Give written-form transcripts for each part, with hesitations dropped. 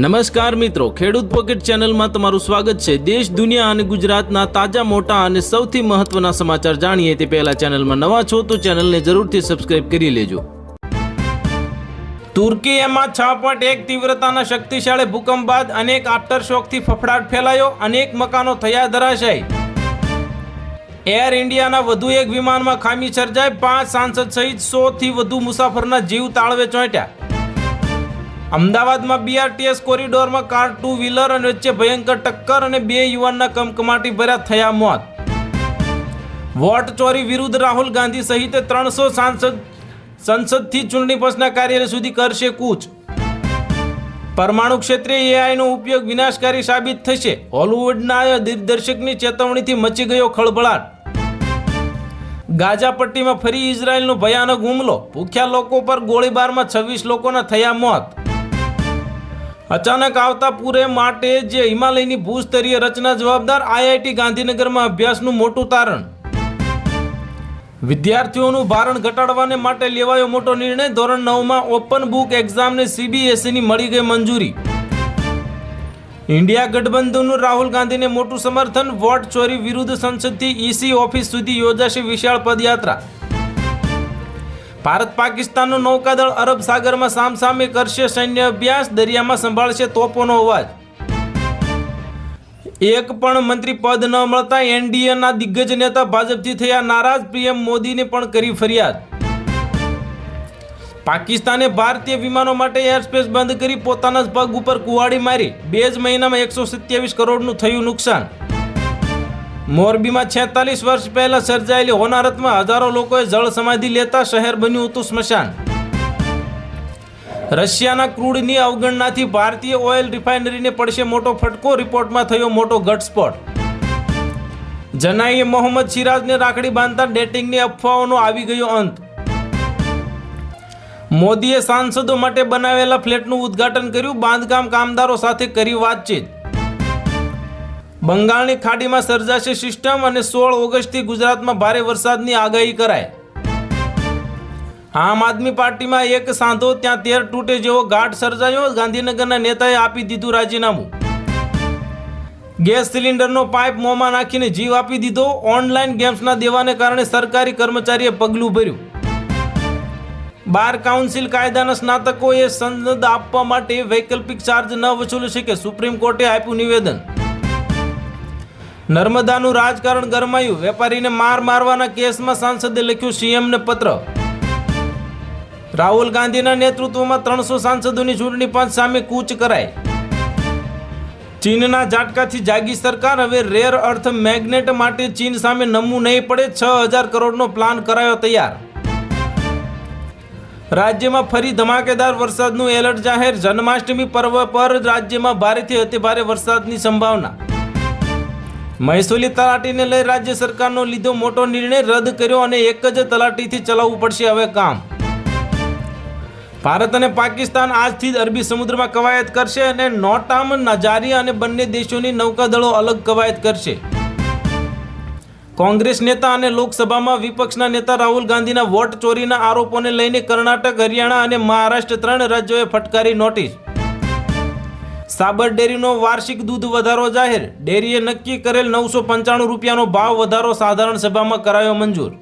નમસ્કાર મિત્રો, ખેડૂત પોકેટ ચેનલમાં તમારું સ્વાગત છે। દેશ, દુનિયા અને ગુજરાતના તાજા, મોટા અને સૌથી મહત્વના સમાચાર જાણીએ તે પહેલા ચેનલમાં નવા છો તો ચેનલને જરૂરથી સબસ્ક્રાઇબ કરી લેજો। તુર્કીમાં 6.1 તીવ્રતાના શક્તિશાળી ભૂકંપ બાદ અનેક આફ્ટર શોકથી ફફડાટ ફેલાયો, અનેક મકાનો થયા ધરાશાયી। એર ઇન્ડિયાના વધુ એક વિમાનમાં ખામી સર્જાઈ, 5 સાંસદ સહિત 100 થી વધુ મુસાફરના જીવ તાળવે ચોંટ્યા। અમદાવાદમાં બીઆરટીએસ કોરિડોરમાં કાર 2 વ્હીલર અને વચ્ચે ભયંકર ટક્કર અને 2 યુવાનના કમકમાટી ભર્યા થયા મોત। વોટ ચોરી વિરુદ્ધ રાહુલ ગાંધી સહિત 300 સાંસદ સંસદથી ચૂંટણી પંચના કાર્યાલય સુધી કરશે કૂચ। પરમાણુ ક્ષેત્રે એઆઈનો ઉપયોગ વિનાશકારી સાબિત થશે, હોલિવૂડના દિગ્દર્શકની ચેતવણીથી મચી ગયો ખળભળાટ। ગાઝા પટ્ટીમાં ફરી ઇઝરાયલનો ભયાનક હુમલો, ભૂખ્યા લોકો પર ગોળીબારમાં 26 લોકોના થયા મોત। અચાનક આવતા પૂરે માટે જે હિમાલયની ભૂસ્તરીય રચના જવાબદાર, આઈઆઈટી ગાંધીનગરમાં અભ્યાસનું મોટું તારણ। વિદ્યાર્થીઓનું ભારણ ઘટાડવાને માટે લેવાયો મોટો નિર્ણય, ધોરણ 9માં ઓપન બુક એક્ઝામને સીબીએસઈની મળી ગઈ મંજૂરી। ઇન્ડિયા ગઠબંધનનું રાહુલ ગાંધીને મોટું સમર્થન, વોટ ચોરી વિરુદ્ધ સંસદથી ઈસી ઓફિસ સુધી યોજાશે વિશાળ પદયાત્રા। ભારત પાકિસ્તાનનો નૌકાદળ અરબ સાગરમાં સામસામે કરશે સૈન્ય અભ્યાસ, દરિયામાં સંભાળશે તોપોનો અવાજ। એક પણ મંત્રી પદ ન મળતા એનડીએના દિગ્ગજ નેતા ભાજપથી થયા નારાજ, પીએમ મોદીને પણ કરી ફરિયાદ। પાકિસ્તાને ભારતીય વિમાનો માટે એરસ્પેસ બંધ કરી પોતાના જ પગ ઉપર કુહાડી મારી, 2 જ મહિનામાં 127 કરોડનું થયું નુકસાન। મોરબીમાં 46 વર્ષ પહેલા સર્જાયેલી હોનારતમાં હજારો લોકોએ જળ સમાધિ લેતા શહેર બન્યું હતું સ્મશાન। રશિયાના ક્રૂડની અવગણનાથી ભારતીય ઓઇલ રિફાઇનરીને પડશે મોટો ફટકો, રિપોર્ટમાં થયો મોટો ઘટસ્ફોટ। જનાઈએ મોહમ્મદ સિરાજને રાખડી બાંધતા ડેટિંગની અફવાઓનો આવી ગયો અંત। મોદીએ સાંસદો માટે બનાવેલા ફ્લેટનું ઉદ્ઘાટન કર્યું, બાંધકામ કામદારો સાથે કરી વાતચીત। બંગાળની ખાડીમાં સર્જાશે સિસ્ટમ અને 16 ઓગસ્ટથી ગુજરાતમાં ભારે વરસાદની આગાહી કરાઈ। આમ આદમી પાર્ટીમાં એક સાંધો ત્યાં 13 તૂટે જેવો ઘાટ સર્જાયો, ગાંધીનગરના નેતાએ આપી દીધું રાજીનામું। ગેસ સિલિન્ડરનો પાઇપ મોંમાં નાખીને જીવ આપી દીધો, ઓનલાઈન ગેમ્સના દેવાને કારણે સરકારી કર્મચારીએ પગલું ભર્યું। બાર કાઉન્સિલ કાયદાના સ્નાતકોએ સનદ આપવા માટે વૈકલ્પિક ચાર્જ ન વસૂલી શકે, સુપ્રીમ કોર્ટે આપ્યું નિવેદન। નર્મદાનું રાજકારણ ગરમાયું, વેપારીને મારવાના કેસમાં સાંસદે લખ્યું સીએમને પત્ર। રાહુલ ગાંધીના નેતૃત્વમાં 300 સાંસદોની ચૂંટણી પંચ સામે કૂચ કરાઈ। ચીનના ઝાટકાથી જાગી સરકાર, હવે રેર અર્થ મેગ્નેટ માટે ચીન સામે નમવું નહીં પડે, 6000 કરોડનો પ્લાન કરાયો તૈયાર। રાજ્યમાં ફરી ધમાકેદાર વરસાદનું એલર્ટ જાહેર, જન્માષ્ટમી પર્વ પર રાજ્યમાં ભારેથી અતિભારે વરસાદની સંભાવના। મહેસૂલી તલાટીને લઈ રાજ્ય સરકારનો લીધો મોટો નિર્ણય, રદ કર્યો અને એક જ તલાટીથી ચલાવવું પડશે હવે કામ। ભારત અને પાકિસ્તાન આજથી જ અરબી સમુદ્રમાં કવાયત કરશે અને નોટામ જારી અને બંને દેશોની નૌકાદળો અલગ કવાયત કરશે। કોંગ્રેસ નેતા અને લોકસભામાં વિપક્ષના નેતા રાહુલ ગાંધીના વોટ ચોરીના આરોપોને લઈને કર્ણાટક, હરિયાણા અને મહારાષ્ટ્ર 3 રાજ્યોએ ફટકારી નોટિસ। સાબર ડેરીનો વાર્ષિક દૂધ વધારો જાહેર, ડેરીએ નક્કી કરેલ 995 રૂપિયાનો ભાવ વધારો સાધારણ સભામાં કરાયો મંજૂર।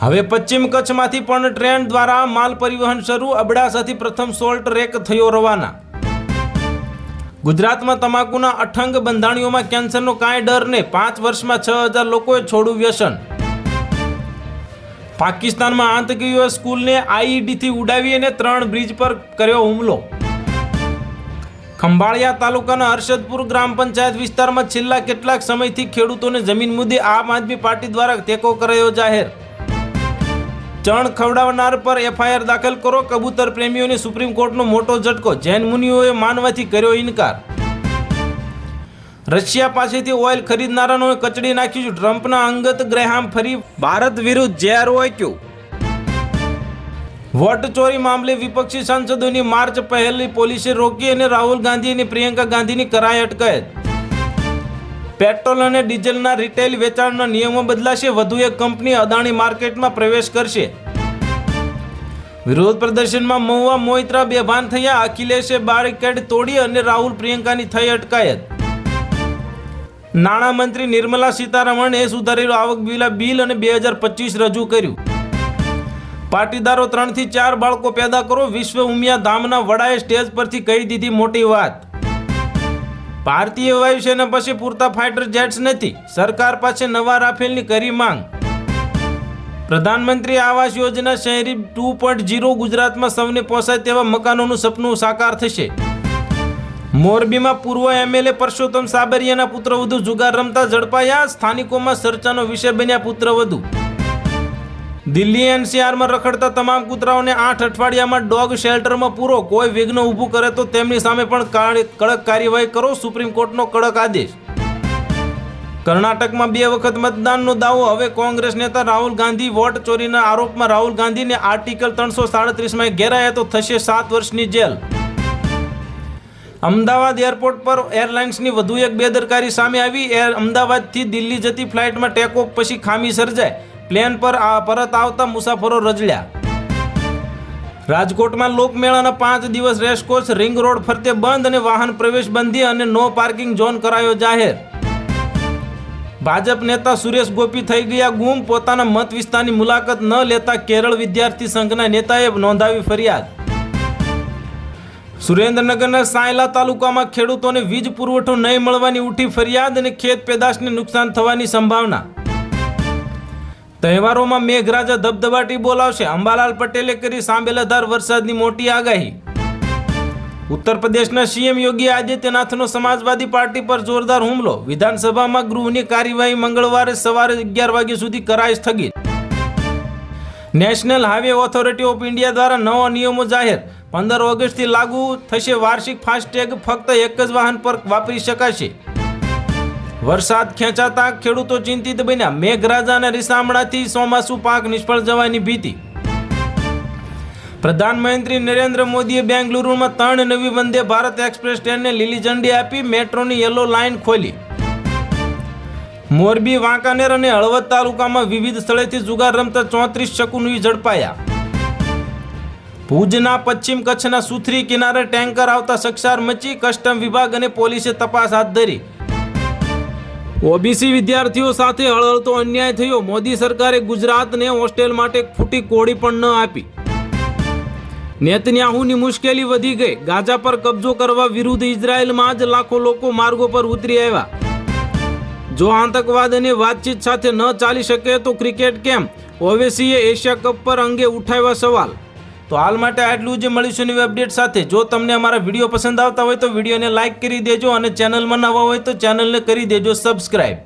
હવે પશ્ચિમ કચ્છમાંથી પણ ટ્રેન દ્વારા માલ પરિવહન શરૂ, અબડાસાથી પ્રથમ સોલ્ટ રેક થયો રવાના। ગુજરાતમાં તમાકુના અઠંગ બંધાણીઓમાં કેન્સરનો કાંઈ ડર નહીં, 5 વર્ષમાં 6000 લોકોએ છોડ્યું વ્યસન। પાકિસ્તાનમાં આતંકીઓએ સ્કૂલને આઈઈડીથી ઉડાવી અને 3 બ્રિજ પર કર્યો હુમલો। ખંભાળિયા તાલુકાના હર્ષદપુર ગ્રામ પંચાયત વિસ્તારમાં છેલ્લા કેટલાક સમયથી ખેડૂતોને જમીન મુદ્દે આમ આદમી પાર્ટી દ્વારા ટેકો કરાયો જાહેર। ચણ ખવડાવનાર પર એફઆઈઆર દાખલ કરો, કબૂતર પ્રેમીઓને સુપ્રીમ કોર્ટનો મોટો ઝટકો, જૈન મુનિઓએ માનવાથી કર્યો ઇનકાર। રશિયા પાસેથી ઓઇલ ખરીદનારાઓને કચડી નાખ્યું, ટ્રમ્પના અંગત ગ્રેહામ ફરી ભારત વિરુદ્ધ ઝેર ઓક્યું। વોટ ચોરી મામલે વિપક્ષી સાંસદોની માર્ચ પહેલી પોલીસે રોકી અને રાહુલ ગાંધી અને પ્રિયંકા ગાંધીની કરાઈ અટકાયત। પેટ્રોલ અને ડીઝલના રિટેલ વેચાણના નિયમો બદલાશે, વધુ એક કંપની અદાણી માર્કેટમાં પ્રવેશ કરશે। વિરોધ પ્રદર્શનમાં મહુવા મોઇત્રા બેભાન થયા, અખિલેશે બેરિકેડ તોડી અને રાહુલ પ્રિયંકાની થઈ અટકાયત. નાણામંત્રી નિર્મલા સીતારમણે સુધારેલું આવક બિલ અને 2025 રજૂ કર્યું. પાટીદારો 3 થી 4 બાળકો પેદા કરો, વિશ્વ ઉમિયા ધામના વડાએ સ્ટેજ પરથી કહી દીધી મોટી વાત. ભારતીય વાયુસેના પાસે પૂરતા ફાઇટર જેટ્સ નથી, સરકાર પાસે નવા રાફેલની કરી માંગ. પ્રધાનમંત્રી આવાસ યોજના શહેરી 2.0 ગુજરાતમાં સૌને પોસાય તેવા મકાનોનું સપનું સાકાર થશે. મોરબીમાં પૂર્વ એમએલએ પરસોત્તમ સાબરિયાના પુત્રવધુ જુગાર રમતા ઝડપાયા, સ્થાનિકોમાં ચર્ચાનો વિષય બન્યા પુત્રવધુ. દિલ્હી એનસીઆરમાં રખડતા તમામ કૂતરાઓને 8 અઠવાડિયામાં ડોગ શેલ્ટરમાં પૂરો, કોઈ વિઘ્ન ઊભું કરે તો તેમની સામે પણ કડક કાર્યવાહી કરો, સુપ્રીમ કોર્ટનો કડક આદેશ. કર્ણાટકમાં 2 વખત મતદાનનો દાવો, હવે કોંગ્રેસ નેતા રાહુલ ગાંધી વોટ ચોરીના આરોપમાં રાહુલ ગાંધીને આર્ટિકલ 337માં ઘેરાયા તો થશે 7 વર્ષની જેલ. અમદાવાદ એરપોર્ટ પર એરલાઇન્સની વધુ એક બેદરકારી સામે આવી. અમદાવાદથી દિલ્હી જતી ફ્લાઇટમાં ટેક ઓફ પછી ખામી સર્જાય, પ્લેન પર પરત આવતા મુસાફરો રજળ્યા. રાજકોટમાં લોકમેળાના 5 દિવસ રેસકોર્સ રિંગ રોડ ફરતે બંધ અને વાહન પ્રવેશ બંધી અને નો પાર્કિંગ ઝોન કરાયો જાહેર. ભાજપ નેતા સુરેશ ગોપી થઈ ગયા ગુમ, પોતાના મત વિસ્તારની મુલાકાત ન લેતા કેરળ વિદ્યાર્થી સંઘના નેતાએ નોંધાવી ફરિયાદ. સુરેન્દ્રનગરના સાયલા તાલુકામાં ખેડૂતોને વીજ પુરવઠો નહીં મળવાની ઉઠી ફરિયાદ અને ખેત પેદાશને નુકસાન થવાની સંભાવના. તહેવારોમાં મેઘરાજા ધબધબાટી બોલાવશે, અંબાલાલ પટેલે કરી સાંબેલાધાર વરસાદની મોટી આગાહી. ઉત્તર પ્રદેશના સીએમ યોગી આદિત્યનાથનો સમાજવાદી પાર્ટી પર જોરદાર હુમલો, વિધાનસભામાં ગૃહની કાર્યવાહી મંગળવારે સવારે 11 વાગ્યા સુધી કરાઈ સ્થગિત. National highway authority of India દ્વારા નવા નિયમો જાહેર, 15 ઓગસ્ટથી લાગુ થશે વાર્ષિક ફાસ્ટેગ, ફક્ત એક જ વાહન પર વાપરી શકાશે. વરસાદ ખેંચાતા ખેડૂતો ચિંતિત બન્યા, મેઘરાજાના રીસામણાથી ચોમાસું પાક નિષ્ફળ જવાની ભીતિ. પ્રધાનમંત્રી નરેન્દ્ર મોદીએ બેંગલુરુમાં 3 નવી વંદે ભારત એક્સપ્રેસ ટ્રેનને લીલી ઝંડી આપી, મેટ્રોની યલો લાઇન ખોલી. મોરબી, વાંકાનેર અને હળવદ તાલુકામાં વિવિધ સ્થળેથી જુગાર રમતા 34 શકુની ઝડપાયા. ભુજના પશ્ચિમ કચ્છના સુથરી કિનારે ટેન્કર આવતા ચકચાર મચી, કસ્ટમ વિભાગ અને પોલીસે તપાસ હાથ ધરી. ઓબીસી વિદ્યાર્થીઓ સાથે હળહળતો અન્યાય થયો, મોદી સરકારે ગુજરાતને હોસ્ટેલ માટે ફૂટી કોડી પણ ન આપી. નેતન્યાહુની મુશ્કેલી વધી ગઈ, ગાઝા પર કબજો કરવા વિરુદ્ધ ઇઝરાયલમાં જ લાખો લોકો માર્ગો પર ઉતરી આવ્યા. જો આતંકવાદ અને વાતચીત સાથે ન ચાલી શકે તો ક્રિકેટ કેમ? ઓવેસીએ એશિયા કપ પર અંગે ઉઠાવ્યા સવાલ. તો હાલ માટે આટલું જ, મળીશું નવી અપડેટ સાથે. જો તમને અમારા વિડીયો પસંદ આવતા હોય તો વિડીયોને લાઇક કરી દેજો અને ચેનલમાં નવા હોય તો ચેનલને કરી દેજો સબસ્ક્રાઇબ.